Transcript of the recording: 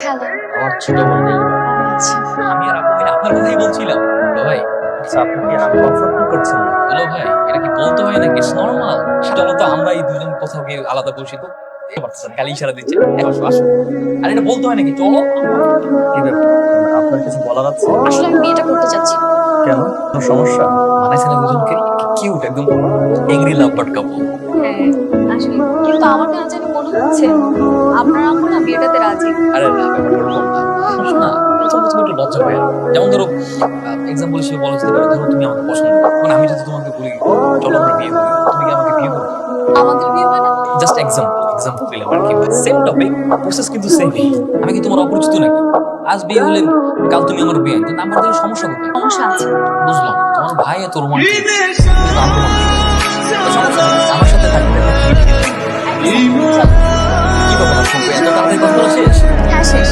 Hello. আমার ছোট বোন নেই। আচ্ছা। আমি আর আপু মিলে আপনার কথাই বলছিলাম। দুলো ভাই, আচ্ছা, আপনি কি আনকমফোর্ট ফিল করছেন? দুলো ভাই, এটা কি বলতে হয় নাকি? It's normal. চলো তো আমরা এই দুজন কোথাও গিয়ে আলাদা বসি তো। পারতেছেন খালি ইশারা দিচ্ছে, আসো আসো। আর এটা বলতে হয় নাকি? চলো। কি ব্যাপার, আপনার কিছু বলার আছে? আসলে আমি বিয়েটা করতে চাচ্ছি। কেন, কোনো সমস্যা? মানাইছে না দুজনকে? কিউট, একদম এংরি লাভ বার্ড কাপল। হ্যাঁ, আসলে কিন্তু আমার কেন জানি মনে হচ্ছে আপনার আম্মু না বিয়েটাতে রাজি। আরে না, ব্যাপারটা ওরকম না। না, প্রথম প্রথম একটু লজ্জা হয়। যেমন ধরো, এক্সাম্পল হিসেবে বলা যেতে পারে, ধরো তুমি আমাকে পছন্দ করো, মানে আমি যদি তোমাকে বলি চলো আমরা বিয়ে করি, তুমি কি আমাকে বিয়ে করবে? আমাদের বিয়ে মানে? জাস্ট এক্সাম্পল দিলাম আর কি। সেম টপিক, প্রসেস কিন্তু সেমই। আমি কি তোমার অপরিচিত নাকি? আজ বিয়ে হলে কাল তুমি আমার বিয়ে, তো নাম্বার দিলে সমস্যা কোথায়? সমস্যা আছে। বুঝলাম, তোমার ভাই এত রোমান্টিক, কিন্তু আনরোমান্টিক। তো সমস্যা নেই, আমার সাথে থাকতে থাকতে তুমি ঠিক আছে। কি ব্যাপার, এত তাড়াতাড়ি কথা বলা শেষ? হ্যাঁ, শেষ।